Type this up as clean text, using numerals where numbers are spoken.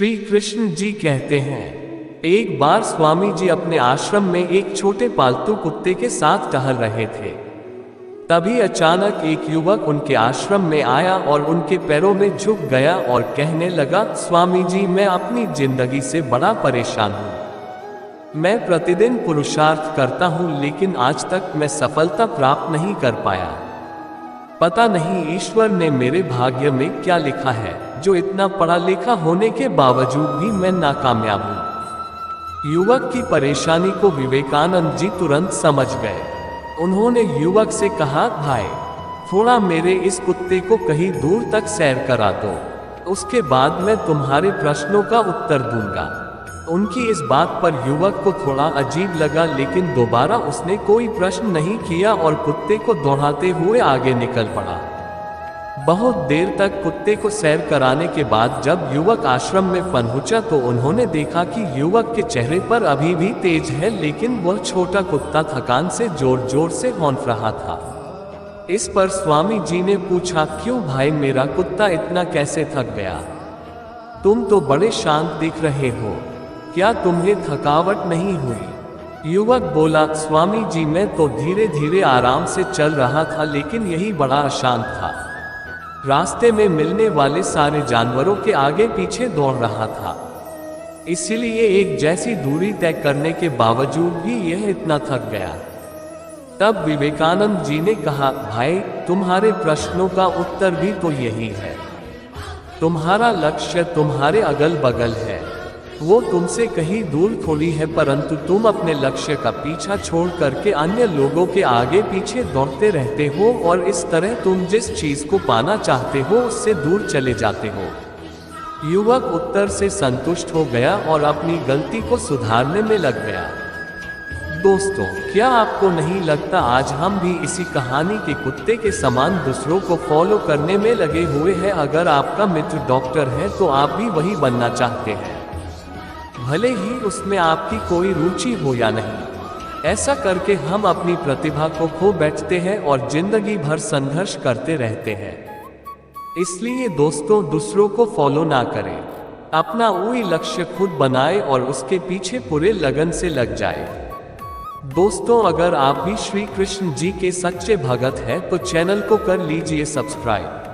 श्री कृष्ण जी कहते हैं, एक बार स्वामी जी अपने आश्रम में एक छोटे पालतू कुत्ते के साथ टहल रहे थे। तभी अचानक एक युवक उनके आश्रम में आया और उनके पैरों में झुक गया और कहने लगा, स्वामी जी, मैं अपनी जिंदगी से बड़ा परेशान हूँ। मैं प्रतिदिन पुरुषार्थ करता हूँ, लेकिन आज तक मैं सफलता प्राप्त नहीं कर पाया। पता नहीं ईश्वर ने मेरे भाग्य में क्या लिखा है, जो इतना पढ़ा लिखा होने के बावजूद भी मैं नाकामयाब हूँ। युवक की परेशानी को विवेकानंद जी तुरंत समझ गए। उन्होंने युवक से कहा, भाई, थोड़ा मेरे इस कुत्ते को कहीं दूर तक सैर करा दो, उसके बाद मैं तुम्हारे प्रश्नों का उत्तर दूंगा। उनकी इस बात पर युवक को थोड़ा अजीब लगा, लेकिन दोबारा उसने कोई प्रश्न नहीं किया और कुत्ते को दौड़ाते हुए आगे निकल पड़ा। बहुत देर तक कुत्ते को सैर कराने के बाद जब युवक आश्रम में पहुंचा तो उन्होंने देखा कि युवक के चेहरे पर अभी भी तेज है, लेकिन वह छोटा कुत्ता थकान से जोर जोर से भौंक रहा था। इस पर स्वामी जी ने पूछा, क्यों भाई, मेरा कुत्ता इतना कैसे थक गया? तुम तो बड़े शांत दिख रहे हो, क्या तुम्हें थकावट नहीं हुई? युवक बोला, स्वामी जी, मैं तो धीरे धीरे आराम से चल रहा था, लेकिन यही बड़ा अशांत था। रास्ते में मिलने वाले सारे जानवरों के आगे पीछे दौड़ रहा था, इसलिए एक जैसी दूरी तय करने के बावजूद भी यह इतना थक गया। तब विवेकानंद जी ने कहा, भाई, तुम्हारे प्रश्नों का उत्तर भी तो यही है। तुम्हारा लक्ष्य तुम्हारे अगल बगल है, वो तुमसे कहीं दूर थोड़ी है, परंतु तुम अपने लक्ष्य का पीछा छोड़ करके अन्य लोगों के आगे पीछे दौड़ते रहते हो और इस तरह तुम जिस चीज को पाना चाहते हो उससे दूर चले जाते हो। युवक उत्तर से संतुष्ट हो गया और अपनी गलती को सुधारने में लग गया। दोस्तों, क्या आपको नहीं लगता आज हम भी इसी कहानी के कुत्ते के समान दूसरों को फॉलो करने में लगे हुए हैं? अगर आपका मित्र डॉक्टर है तो आप भी वही बनना चाहते हैं, भले ही उसमें आपकी कोई रुचि हो या नहीं। ऐसा करके हम अपनी प्रतिभा को खो बैठते हैं और जिंदगी भर संघर्ष करते रहते हैं। इसलिए दोस्तों, दूसरों को फॉलो ना करें, अपना वही लक्ष्य खुद बनाए और उसके पीछे पूरे लगन से लग जाए। दोस्तों, अगर आप भी श्री कृष्ण जी के सच्चे भगत हैं तो चैनल को कर लीजिए सब्सक्राइब।